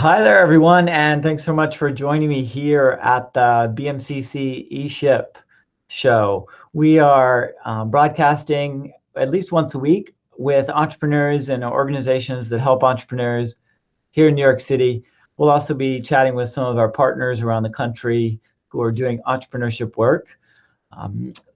Hi there, everyone, and thanks so much for joining me here at the BMCC eShip show. We are broadcasting at least once a week with entrepreneurs and organizations that help entrepreneurs here in New York City. We'll also be chatting with some of our partners around the country who are doing entrepreneurship work.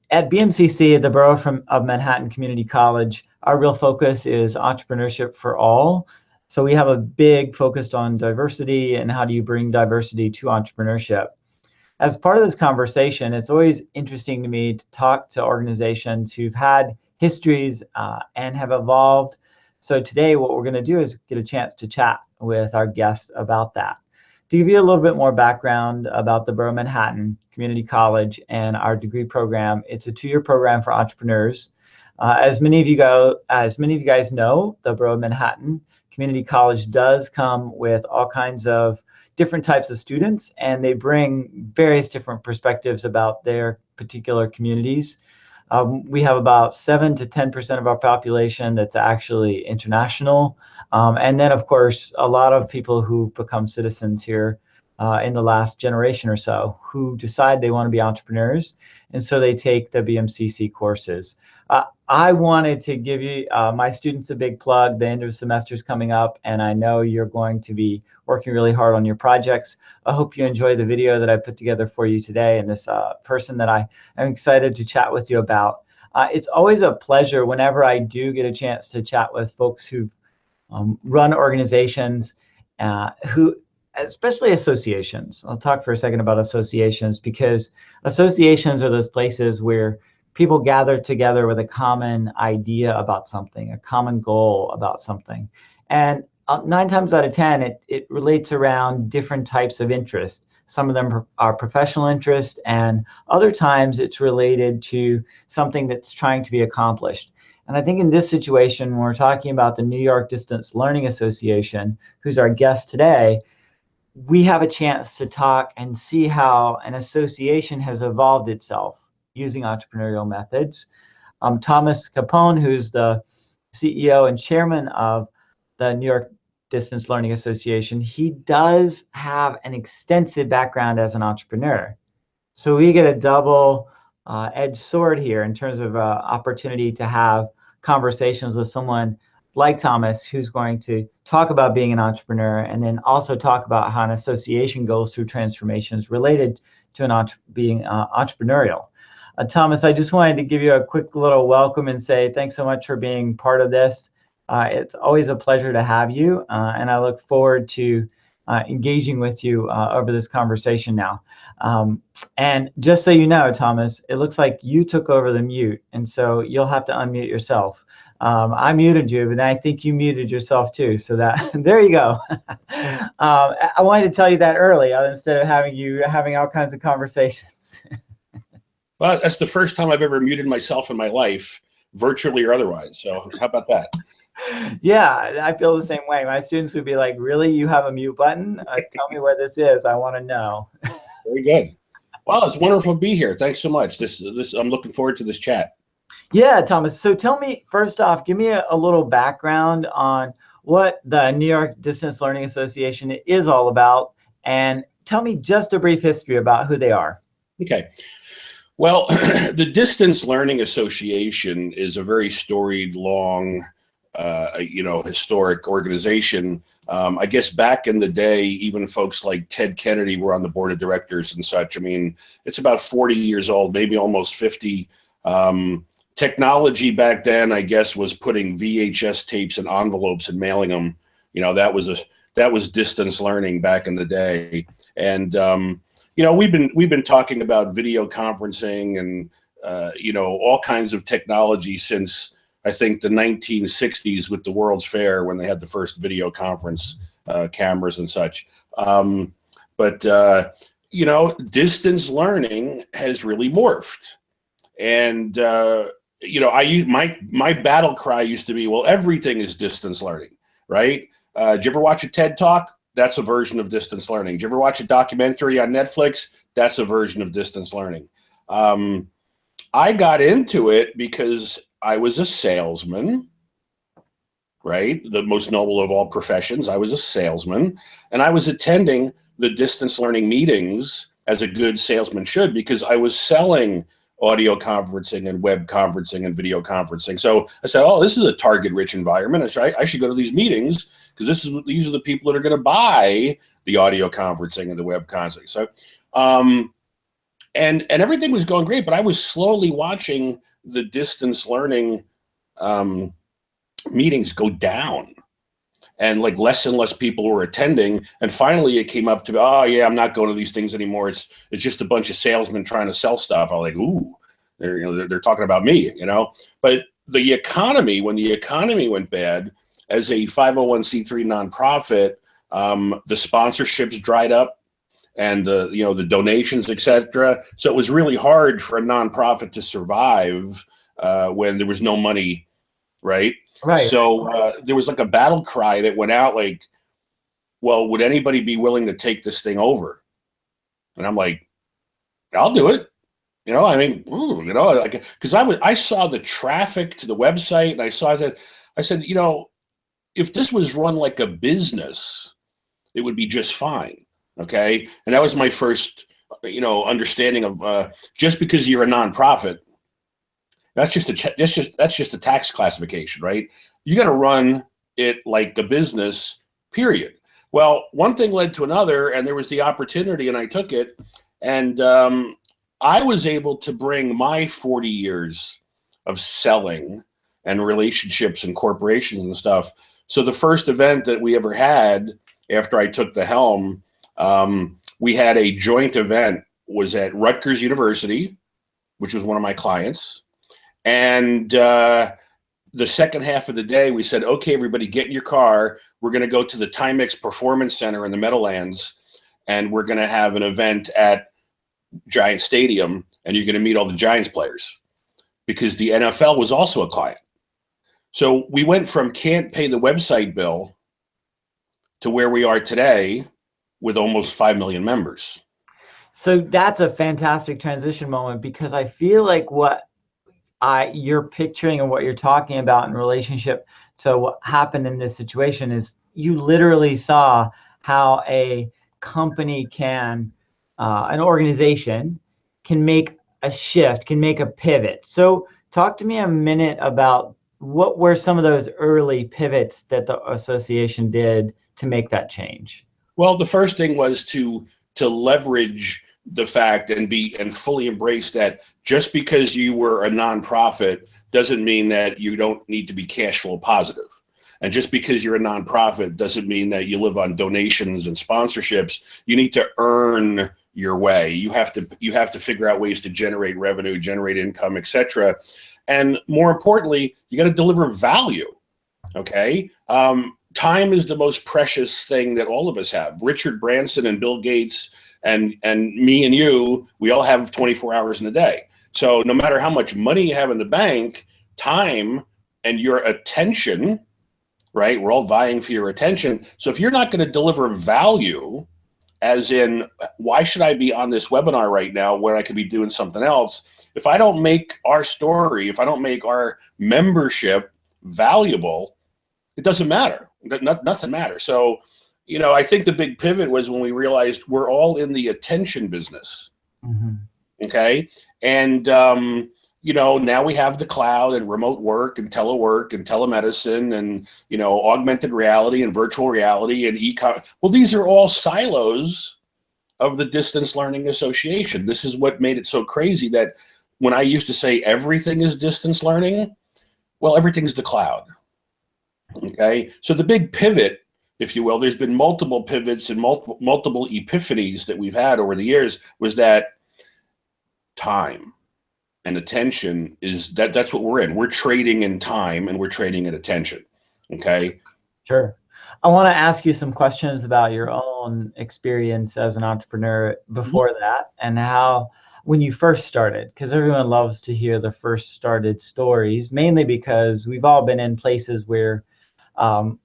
At BMCC, at the Borough of Manhattan Community College, our real focus is entrepreneurship for all. So we have a big focus on diversity and how do you bring diversity to entrepreneurship. As part of this conversation, it's always interesting to me to talk to organizations who've had histories and have evolved. So today what we're going to do is get a chance to chat with our guest about that. To give you a little bit more background about the Borough of Manhattan Community College and our degree program, it's a 2-year program for entrepreneurs. As many of you guys know, the Borough of Manhattan Community College does come with all kinds of different types of students, and they bring various different perspectives about their particular communities. We have about 7 to 10% of our population that's actually international. And then, of course, a lot of people who've become citizens here in the last generation or so who decide they want to be entrepreneurs. And so they take the BMCC courses. I wanted to give you, my students, a big plug. The end of the semester is coming up, and I know you're going to be working really hard on your projects. I hope you enjoy the video that I put together for you today and this person that I am excited to chat with you about. It's always a pleasure whenever I do get a chance to chat with folks who run organizations, especially associations. I'll talk for a second about associations, because associations are those places where people gather together with a common idea about something, a common goal about something. And 9 times out of 10, it relates around different types of interest. Some of them are professional interest, and other times it's related to something that's trying to be accomplished. And I think in this situation, when we're talking about the New York Distance Learning Association, who's our guest today, we have a chance to talk and see how an association has evolved itself using entrepreneurial methods. Thomas Capone, who's the CEO and chairman of the New York Distance Learning Association, he does have an extensive background as an entrepreneur. So we get a double-edged sword here in terms of opportunity to have conversations with someone like Thomas, who's going to talk about being an entrepreneur, and then also talk about how an association goes through transformations related to being entrepreneurial. Thomas, I just wanted to give you a quick little welcome and say thanks so much for being part of this. It's always a pleasure to have you, and I look forward to engaging with you over this conversation now. And just so you know, Thomas, it looks like you took over the mute, and so you'll have to unmute yourself. I muted you, but I think you muted yourself too, so that there you go. I wanted to tell you that early instead of having all kinds of conversations. Well, that's the first time I've ever muted myself in my life, virtually or otherwise. So how about that? Yeah, I feel the same way. My students would be like, really, you have a mute button? Tell me where this is. I want to know. Very good. Well, it's wonderful to be here. Thanks so much. I'm looking forward to this chat. Yeah, Thomas. So tell me, first off, give me a little background on what the New York Distance Learning Association is all about, and tell me just a brief history about who they are. Okay. Well, the Distance Learning Association is a very storied, long, historic organization. I guess back in the day, even folks like Ted Kennedy were on the board of directors and such. I mean, it's about 40 years old, maybe almost 50. Technology back then, I guess, was putting VHS tapes in envelopes and mailing them. You know, that was distance learning back in the day. And we've been talking about video conferencing and all kinds of technology since I think the 1960s with the World's Fair, when they had the first video conference cameras and such. But distance learning has really morphed. And my battle cry used to be, well, everything is distance learning, right? Did you ever watch a TED Talk? That's a version of distance learning. Did you ever watch a documentary on Netflix? That's a version of distance learning. I got into it because I was a salesman right? The most noble of all professions. I was a salesman, and I was attending the distance learning meetings as a good salesman should, because I was selling audio conferencing and web conferencing and video conferencing. So I said, oh, this is a target rich environment. I should go to these meetings because these are the people that are going to buy the audio conferencing and the web conferencing. So, and everything was going great, but I was slowly watching the distance learning meetings go down, and like less and less people were attending. And finally it came up to, oh yeah, I'm not going to these things anymore. It's just a bunch of salesmen trying to sell stuff. I'm like, ooh, they're talking about me, But the economy, when the economy went bad, as a 501c3 nonprofit, the sponsorships dried up, and the donations, etc. So it was really hard for a nonprofit to survive when there was no money, right? Right. So there was like a battle cry that went out, like, well, would anybody be willing to take this thing over? And I'm like, I'll do it. Because I saw the traffic to the website, and I saw that. I said, if this was run like a business, it would be just fine. Okay. And that was my first, understanding of just because you're a nonprofit, that's just a tax classification, right? You got to run it like a business, period. Well, one thing led to another, and there was the opportunity, and I took it. And I was able to bring my 40 years of selling and relationships and corporations and stuff. So the first event that we ever had after I took the helm, we had a joint event, was at Rutgers University, which was one of my clients. And the second half of the day, we said, okay, everybody get in your car. We're going to go to the Timex Performance Center in the Meadowlands, and we're going to have an event at Giant Stadium, and you're going to meet all the Giants players, because the NFL was also a client. So we went from can't pay the website bill to where we are today with almost 5 million members. So that's a fantastic transition moment, because I feel like what you're picturing and what you're talking about in relationship to what happened in this situation is you literally saw how a company can, an organization can make a shift, can make a pivot. So talk to me a minute about what were some of those early pivots that the association did to make that change? Well, the first thing was to leverage the fact and fully embrace that just because you were a nonprofit doesn't mean that you don't need to be cash flow positive. And just because you're a nonprofit doesn't mean that you live on donations and sponsorships. You need to earn your way. You have to figure out ways to generate revenue, generate income, etc. And more importantly, you got to deliver value. Okay. Time is the most precious thing that all of us have. Richard Branson and Bill Gates and me and you, we all have 24 hours in a day. So no matter how much money you have in the bank, time and your attention, right? We're all vying for your attention. So if you're not going to deliver value, as in, why should I be on this webinar right now when I could be doing something else? If I don't make our story, if I don't make our membership valuable, it doesn't matter. Nothing matters. So, I think the big pivot was when we realized we're all in the attention business. Mm-hmm. Okay. And, now we have the cloud and remote work and telework and telemedicine and, augmented reality and virtual reality and e-com. Well, these are all silos of the Distance Learning Association. This is what made it so crazy that when I used to say everything is distance learning, well, everything's the cloud. Okay. So the big pivot, if you will, there's been multiple pivots and multiple epiphanies that we've had over the years, was that time and attention is that's what we're in. We're trading in time and we're trading in attention. Okay. Sure. I want to ask you some questions about your own experience as an entrepreneur before that, and how, when you first started, because everyone loves to hear the first started stories, mainly because we've all been in places where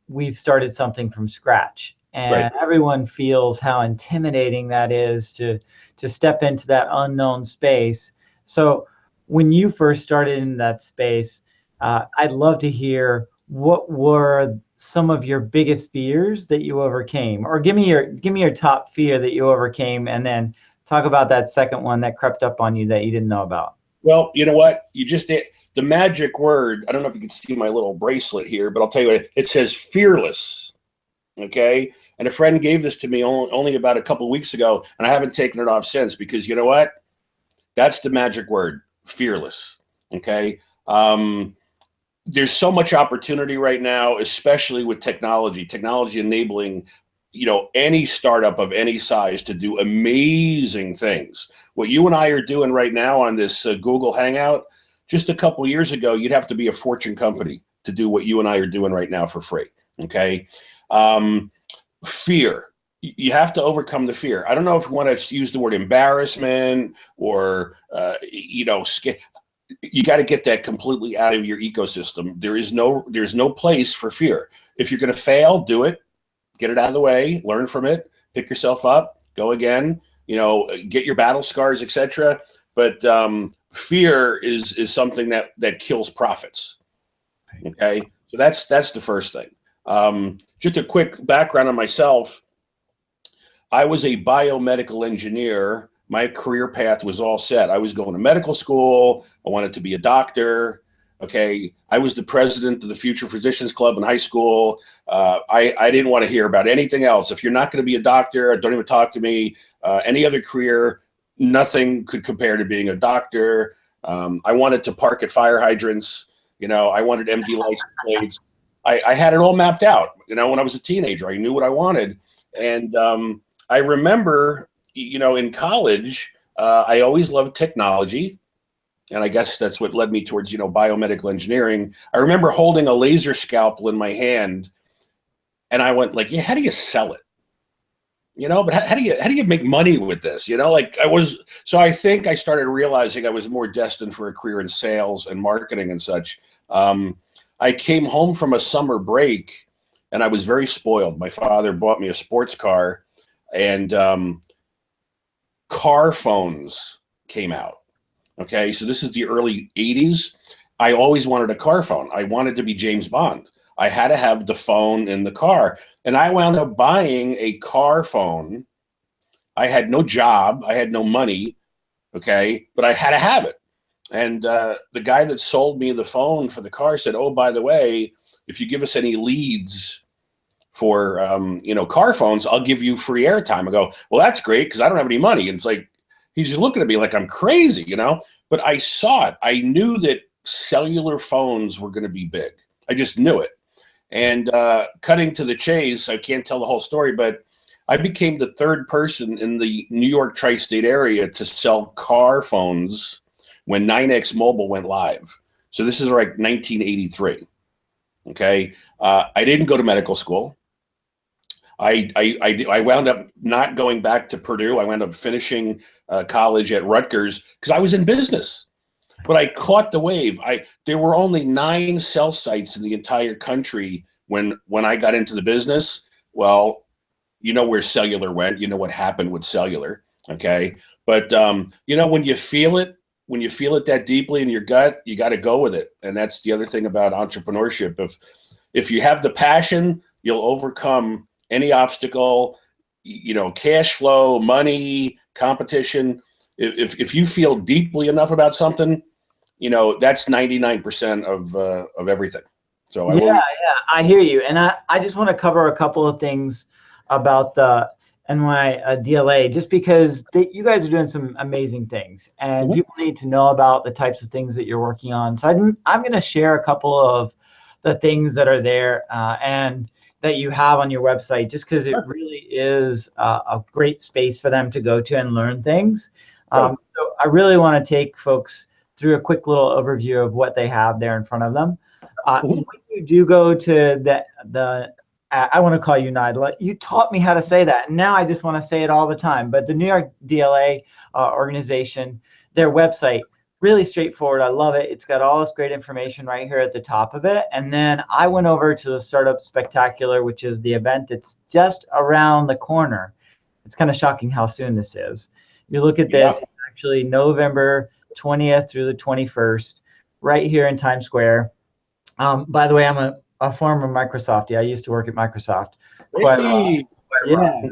we've started something from scratch, and everyone feels how intimidating that is to step into that unknown space. So when you first started in that space, I'd love to hear what were some of your biggest fears that you overcame? Or give me your top fear that you overcame, and then talk about that second one that crept up on you that you didn't know about. Well, you know what? The magic word, I don't know if you can see my little bracelet here, but I'll tell you what, it says fearless. Okay. And a friend gave this to me only about a couple of weeks ago, and I haven't taken it off since, because you know what? That's the magic word, fearless. Okay. There's so much opportunity right now, especially with technology enabling, any startup of any size to do amazing things. What you and I are doing right now on this Google Hangout, just a couple years ago, you'd have to be a Fortune company to do what you and I are doing right now for free. Okay. Fear. You have to overcome the fear. I don't know if you want to use the word embarrassment or, you got to get that completely out of your ecosystem. There's no place for fear. If you're going to fail, do it, get it out of the way, learn from it, pick yourself up, go again, get your battle scars, etc. But fear is something that kills profits. Okay. So that's the first thing. Just a quick background on myself. I was a biomedical engineer. My career path was all set. I was going to medical school. I wanted to be a doctor. Okay. I was the president of the Future Physicians Club in high school. I didn't want to hear about anything else. If you're not going to be a doctor, don't even talk to me. Any other career, nothing could compare to being a doctor. I wanted to park at fire hydrants. I wanted empty license plates. I had it all mapped out. When I was a teenager, I knew what I wanted. And I remember, in college, I always loved technology. And I guess that's what led me towards, biomedical engineering. I remember holding a laser scalpel in my hand, and I went like, yeah, how do you sell it? But how do you make money with this? So I think I started realizing I was more destined for a career in sales and marketing and such. I came home from a summer break, and I was very spoiled. My father bought me a sports car, and car phones came out. Okay, so this is the early 80s. I always wanted a car phone. I wanted to be James Bond. I had to have the phone in the car. And I wound up buying a car phone. I had no job. I had no money. Okay, but I had to have it. And the guy that sold me the phone for the car said, oh, by the way, if you give us any leads for, car phones, I'll give you free airtime. I go, well, that's great, because I don't have any money. And it's like, he's just looking at me like I'm crazy, but I saw it. I knew that cellular phones were going to be big. I just knew it. And cutting to the chase, I can't tell the whole story, but I became the third person in the New York tri-state area to sell car phones when 9X Mobile went live. So this is like 1983. Okay. I didn't go to medical school. I wound up not going back to Purdue. I wound up finishing college at Rutgers because I was in business. But I caught the wave. There were only 9 cell sites in the entire country when I got into the business. Well, you know where cellular went. You know what happened with cellular. Okay. But when you feel it that deeply in your gut, you got to go with it. And that's the other thing about entrepreneurship. If you have the passion, you'll overcome any obstacle, cash flow, money, competition. If you feel deeply enough about something, that's 99% of everything. So I hear you. And I just want to cover a couple of things about the NYDLA, just because you guys are doing some amazing things, and people need to know about the types of things that you're working on. So I'm going to share a couple of the things that are there and that you have on your website, just because it really is a great space for them to go to and learn things. So I really want to take folks through a quick little overview of what they have there in front of them. When you do go to the I want to call you NYDLA. You taught me how to say that, and now I just want to say it all the time. But the New York DLA organization, their website, really straightforward. I love it. It's got all this great information right here at the top of it. And then I went over to the Startup Spectacular, which is the event that's just around the corner. It's kind of shocking how soon this is. You look at this, it's actually November 20th through the 21st, right here in Times Square. By the way, I'm a a former Microsoftie. I used to work at Microsoft quite a lot. Yeah,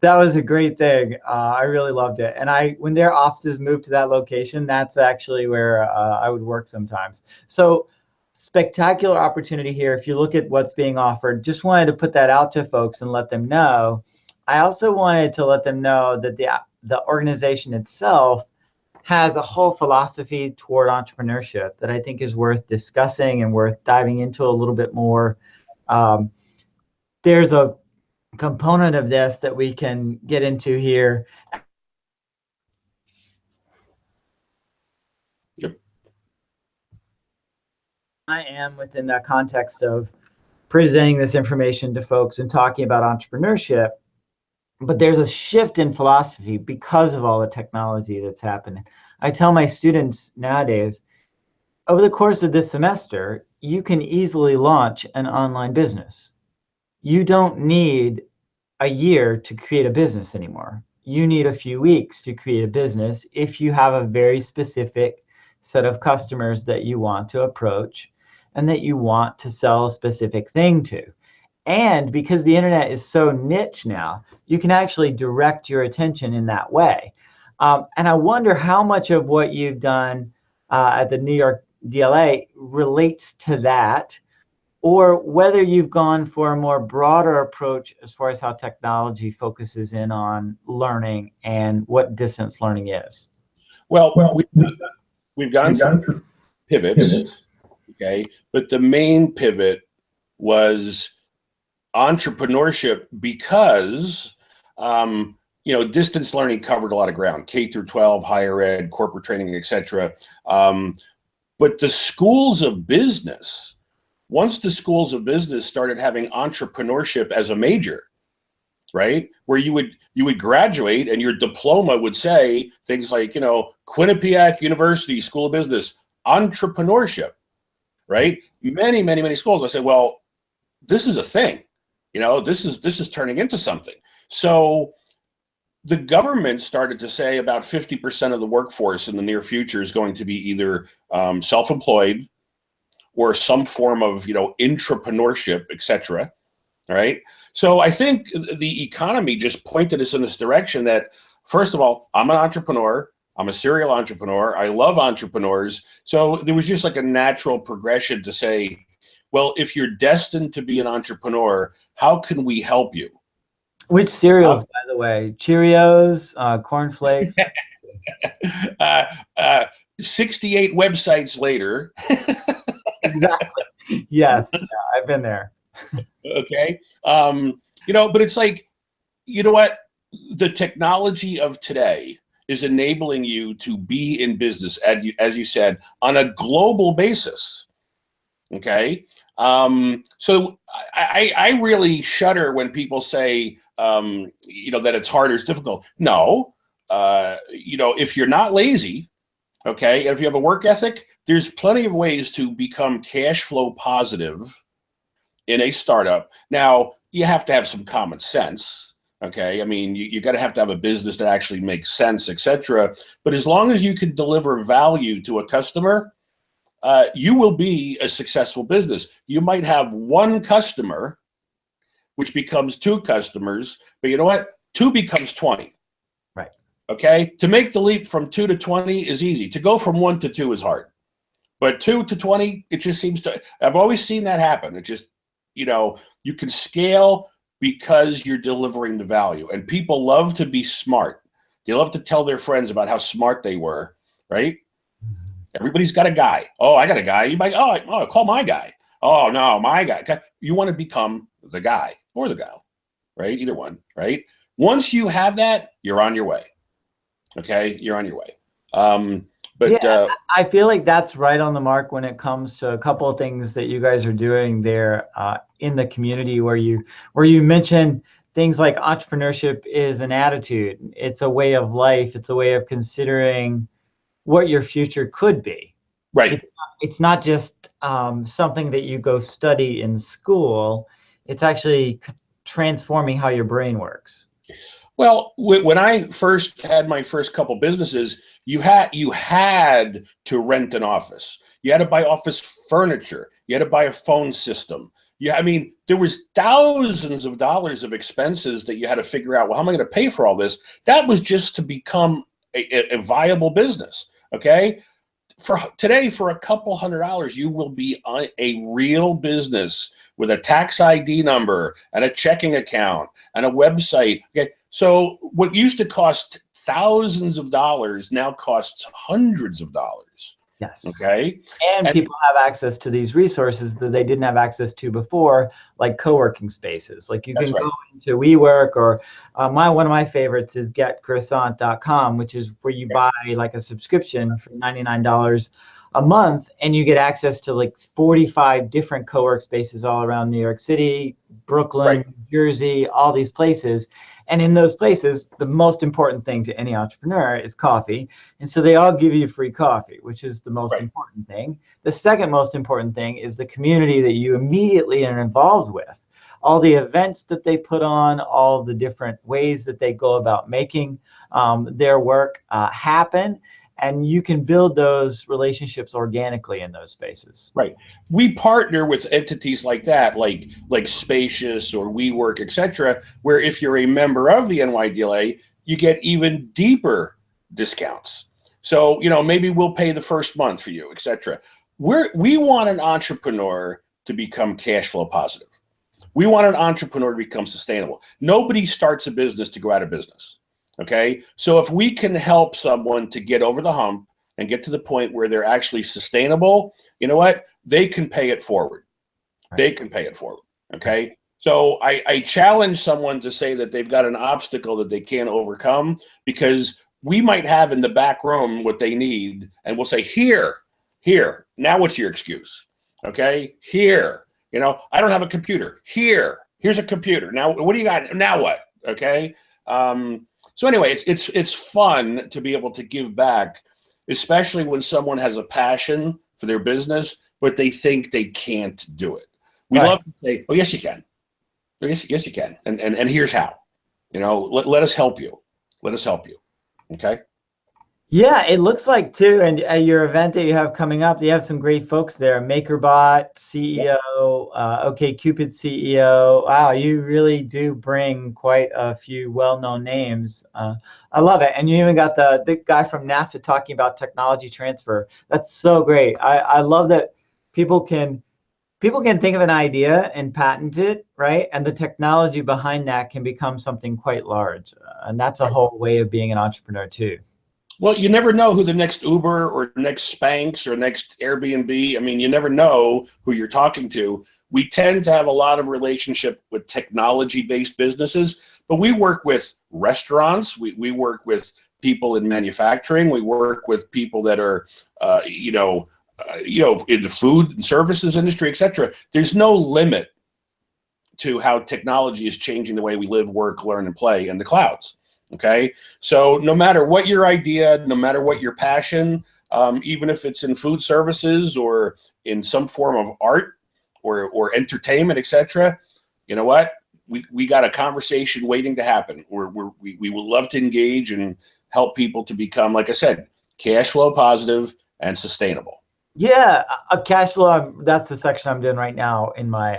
that was a great thing. I really loved it. And when their offices moved to that location, that's actually where I would work sometimes. So spectacular opportunity here. If you look at what's being offered, just wanted to put that out to folks and let them know. I also wanted to let them know that the organization itself has a whole philosophy toward entrepreneurship that I think is worth discussing and worth diving into a little bit more. There's a component of this that we can get into here. Yep. I am within that context of presenting this information to folks and talking about entrepreneurship, but there's a shift in philosophy because of all the technology that's happening. I tell my students nowadays, over the course of this semester, you can easily launch an online business. You don't need a year to create a business anymore. You need a few weeks to create a business if you have a very specific set of customers that you want to approach and that you want to sell a specific thing to. And because the internet is so niche now, you can actually direct your attention in that way. And I wonder how much of what you've done at the New York DLA relates to that, or whether you've gone for a more broader approach as far as how technology focuses in on learning and what distance learning is. Well, we've gone through pivots, okay, but the main pivot was entrepreneurship because distance learning covered a lot of ground, K through 12, higher ed, corporate training, etc. But the schools of business, once the schools of business started having entrepreneurship as a major, right, where you would graduate and your diploma would say things like, Quinnipiac University School of Business, entrepreneurship, right? Many schools. I said, well, this is a thing. This is turning into something. So the government started to say about 50% of the workforce in the near future is going to be either self-employed or some form of, intrapreneurship, etc. Right? So I think the economy just pointed us in this direction that, first of all, I'm an entrepreneur. I'm a serial entrepreneur. I love entrepreneurs. So there was just like a natural progression to say, well, if you're destined to be an entrepreneur, how can we help you? Which cereals, by the way? Cheerios, Corn Flakes? 68 websites later. Exactly. Yes, I've been there. Okay. But it's like, what? The technology of today is enabling you to be in business, as you said, on a global basis. Okay. So I really shudder when people say, that it's hard or it's difficult. No, if you're not lazy, okay, and if you have a work ethic, there's plenty of ways to become cash flow positive in a startup. Now, you have to have some common sense. Okay. I mean, you got to have a business that actually makes sense, etc. But as long as you can deliver value to a customer, you will be a successful business. You might have one customer, which becomes two customers, but you know what? 2 becomes 20. Right. Okay. To make the leap from 2 to 20 is easy. To go from 1 to 2 is hard. But 2 to 20, it just seems to, I've always seen that happen. It just, you can scale because you're delivering the value. And people love to be smart. They love to tell their friends about how smart they were, right? Everybody's got a guy. Oh, I got a guy. You might, call my guy. Oh, no, my guy. You want to become the guy or the gal, right? Either one, right? Once you have that, you're on your way. Okay? You're on your way. I feel like that's right on the mark when it comes to a couple of things that you guys are doing there in the community where you mention things like entrepreneurship is an attitude. It's a way of life. It's a way of considering what your future could be. Right. It's not just something that you go study in school. It's actually transforming how your brain works. Well, when I first had my first couple businesses, you had to rent an office. You had to buy office furniture. You had to buy a phone system. Yeah, I mean, there was thousands of dollars of expenses that you had to figure out. Well, how am I going to pay for all this? That was just to become a viable business. Okay, for today, for a couple $100, you will be a real business with a tax ID number and a checking account and a website. Okay, so what used to cost thousands of dollars now costs hundreds of dollars. Yes. Okay. And people have access to these resources that they didn't have access to before, like co-working spaces. Like you can go into WeWork, or one of my favorites is getcroissant.com, which is where you buy like a subscription for $99 a month, and you get access to like 45 different co-work spaces all around New York City, Brooklyn, New Jersey, all these places. And in those places, the most important thing to any entrepreneur is coffee. And so they all give you free coffee, which is the most important thing. The second most important thing is the community that you immediately are involved with. All the events that they put on, all the different ways that they go about making their work happen. And you can build those relationships organically in those spaces. Right. We partner with entities like that, like Spacious or WeWork, etc., where if you're a member of the NYDLA, you get even deeper discounts. So, maybe we'll pay the first month for you, etc. We want an entrepreneur to become cash flow positive. We want an entrepreneur to become sustainable. Nobody starts a business to go out of business. Okay, so if we can help someone to get over the hump and get to the point where they're actually sustainable, you know what? They can pay it forward. They can pay it forward. Okay, so I challenge someone to say that they've got an obstacle that they can't overcome, because we might have in the back room what they need, and we'll say, here, now what's your excuse? Okay, here, I don't have a computer. Here's a computer. Now, what do you got? Now what? Okay. So anyway, it's fun to be able to give back, especially when someone has a passion for their business, but they think they can't do it. We love to say, "Oh, yes, you can. Yes, you can." And here's how. Let us help you. Let us help you. Okay. Yeah, it looks like too, and at your event that you have coming up, you have some great folks there. MakerBot CEO, OkCupid CEO. Wow, you really do bring quite a few well-known names. I love it, and you even got the guy from NASA talking about technology transfer. That's so great. I love that people can think of an idea and patent it, right? And the technology behind that can become something quite large, and that's a whole way of being an entrepreneur too. Well, you never know who the next Uber or next Spanx or next Airbnb. I mean, you never know who you're talking to. We tend to have a lot of relationship with technology-based businesses, but we work with restaurants. We work with people in manufacturing. We work with people that are, in the food and services industry, et cetera. There's no limit to how technology is changing the way we live, work, learn, and play in the clouds. Okay, so no matter what your idea, no matter what your passion, even if it's in food services or in some form of art or entertainment, etc., you know what? We got a conversation waiting to happen. We would love to engage and help people to become, like I said, cash flow positive and sustainable. Yeah, a cash flow. That's the section I'm doing right now in my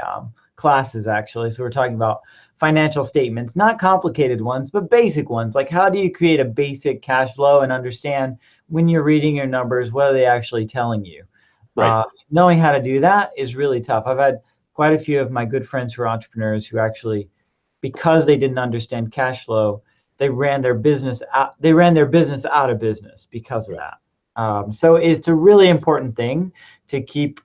classes, actually. So we're talking about financial statements, not complicated ones, but basic ones. Like, how do you create a basic cash flow and understand when you're reading your numbers, what are they actually telling you? Right. Knowing how to do that is really tough. I've had quite a few of my good friends who are entrepreneurs who actually, because they didn't understand cash flow, they ran their business out. They ran their business out of business because of that. So it's a really important thing to keep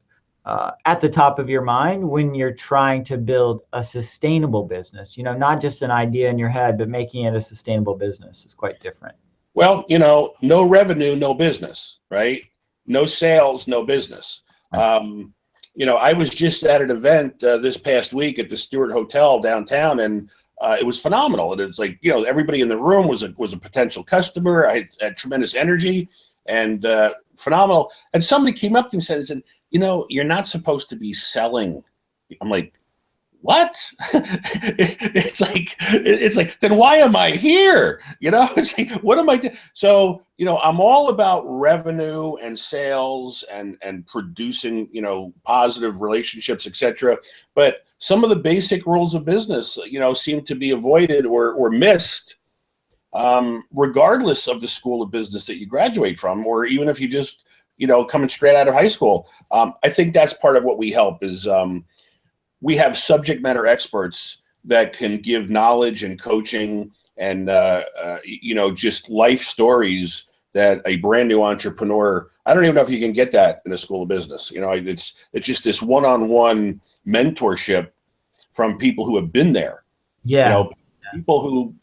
at the top of your mind when you're trying to build a sustainable business. Not just an idea in your head, but making it a sustainable business is quite different. Well, no revenue, no business, right? No sales, no business. I was just at an event this past week at the Stewart Hotel downtown, and it was phenomenal. And it's like, everybody in the room was a potential customer. I had tremendous energy and phenomenal. And somebody came up to me and said, you're not supposed to be selling. I'm like, what? It's like, then why am I here? It's like, what am I doing? So, I'm all about revenue and sales and producing, positive relationships, etc. But some of the basic rules of business, seem to be avoided or missed, regardless of the school of business that you graduate from, or even if you just, coming straight out of high school. I think that's part of what we help is, we have subject matter experts that can give knowledge and coaching and, just life stories that a brand new entrepreneur, I don't even know if you can get that in a school of business. It's just this one-on-one mentorship from people who have been there. Yeah. People who,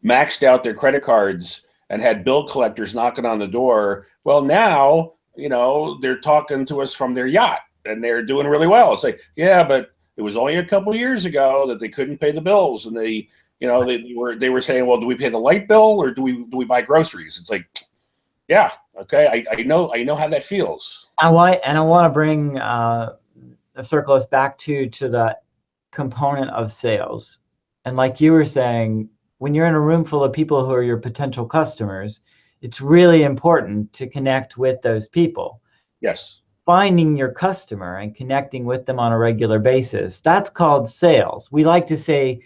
maxed out their credit cards and had bill collectors knocking on the door. Well, now, they're talking to us from their yacht and they're doing really well. It's like, yeah, but it was only a couple of years ago that they couldn't pay the bills, and they were saying, well, do we pay the light bill or do we buy groceries? It's like, yeah, okay, I know how that feels. I want to bring circle us back to the component of sales, and like you were saying, when you're in a room full of people who are your potential customers, it's really important to connect with those people. Yes. Finding your customer and connecting with them on a regular basis. That's called sales. We like to say,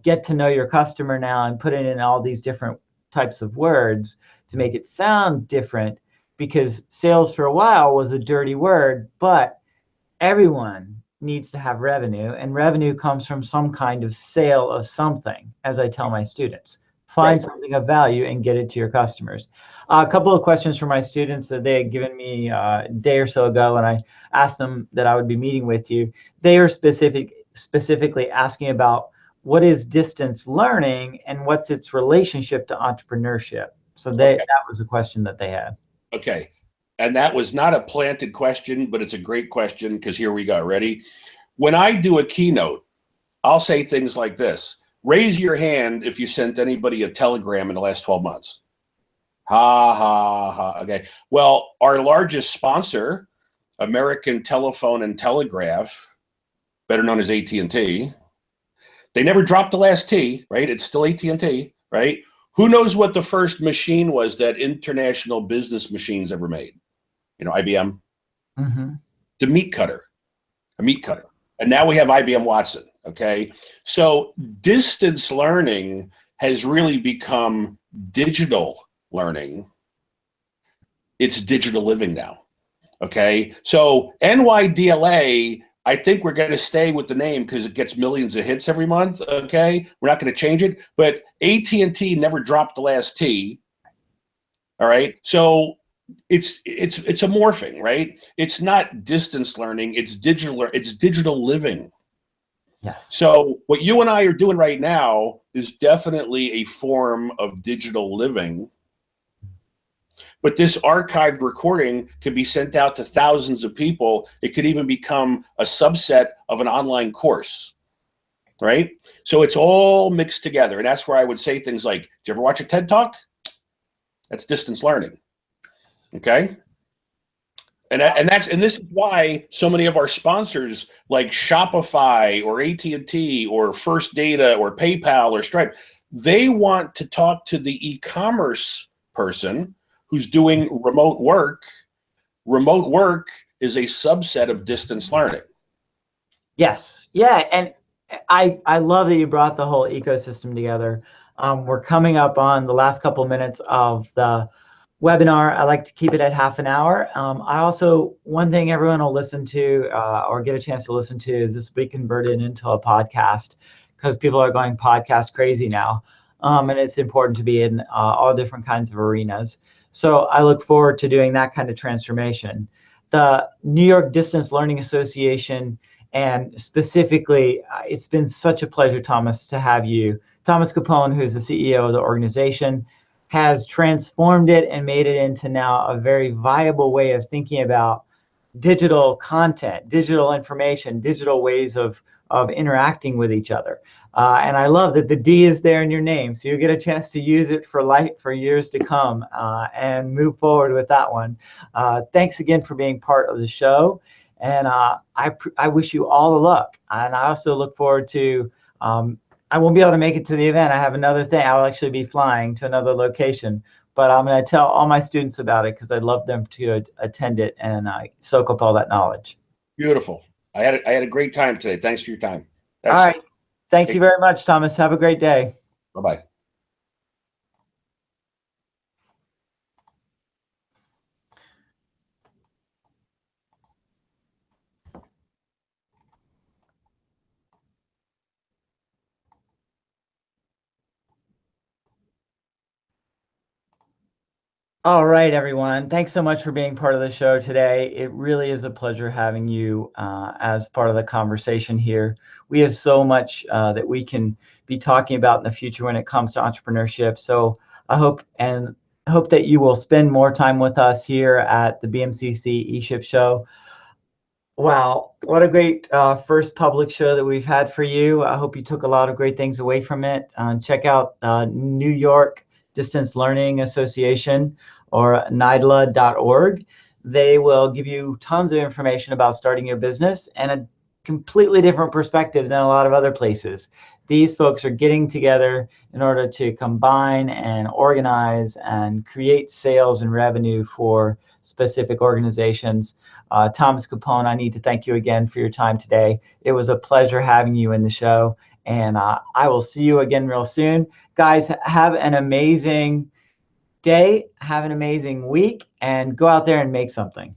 get to know your customer now and put it in all these different types of words to make it sound different, because sales for a while was a dirty word, but everyone needs to have revenue, and revenue comes from some kind of sale of something, as I tell my students. Find something of value and get it to your customers. A couple of questions from my students that they had given me a day or so ago, and I asked them that I would be meeting with you. They are specifically asking about what is distance learning and what's its relationship to entrepreneurship. So that was a question that they had. Okay. And that was not a planted question, but it's a great question, because here we go. Ready? When I do a keynote, I'll say things like this. Raise your hand if you sent anybody a telegram in the last 12 months. Ha, ha, ha. Okay. Well, our largest sponsor, American Telephone and Telegraph, better known as AT&T, they never dropped the last T, right? It's still AT&T, right? Who knows what the first machine was that International Business Machines ever made? IBM. Mm-hmm. The meat cutter, a meat cutter. And now we have IBM Watson, okay? So distance learning has really become digital learning. It's digital living now, okay? So NYDLA, I think we're going to stay with the name because it gets millions of hits every month, okay? We're not going to change it, but AT&T never dropped the last T, all right? So it's a morphing, right? It's not distance learning, it's digital living. Yes. So what you and I are doing right now is definitely a form of digital living. But this archived recording could be sent out to thousands of people. It could even become a subset of an online course, right? So it's all mixed together. And that's where I would say things like, do you ever watch a TED Talk? That's distance learning. Okay. And this is why so many of our sponsors like Shopify or AT&T or First Data or PayPal or Stripe, they want to talk to the e-commerce person who's doing remote work. Remote work is a subset of distance learning. Yes. Yeah. And I love that you brought the whole ecosystem together. We're coming up on the last couple of minutes of the webinar. I like to keep it at half an hour. I also, one thing everyone will listen to or get a chance to listen to is this will be converted into a podcast, because people are going podcast crazy now. And it's important to be in all different kinds of arenas. So I look forward to doing that kind of transformation. The New York Distance Learning Association, and specifically, it's been such a pleasure, Thomas, to have you. Thomas Capone, who's the CEO of the organization, has transformed it and made it into now a very viable way of thinking about digital content, digital information, digital ways of interacting with each other. And I love that the D is there in your name, so you get a chance to use it for years to come and move forward with that one. Thanks again for being part of the show. And I wish you all the luck. And I also look forward to, I won't be able to make it to the event. I have another thing. I'll actually be flying to another location, but I'm going to tell all my students about it because I'd love them to attend it and soak up all that knowledge. Beautiful. I had a great time today. Thanks for your time. Excellent. All right. Thank you very much, Thomas. Have a great day. Bye-bye. All right, everyone. Thanks so much for being part of the show today. It really is a pleasure having you as part of the conversation here. We have so much that we can be talking about in the future when it comes to entrepreneurship. So I hope that you will spend more time with us here at the BMCC eShip show. Wow, what a great first public show that we've had for you. I hope you took a lot of great things away from it. Check out New York Distance Learning Association, or NYDLA.org. They will give you tons of information about starting your business and a completely different perspective than a lot of other places. These folks are getting together in order to combine and organize and create sales and revenue for specific organizations. Thomas Capone, I need to thank you again for your time today. It was a pleasure having you in the show, and I will see you again real soon. Guys, have an amazing day, have an amazing week, and go out there and make something.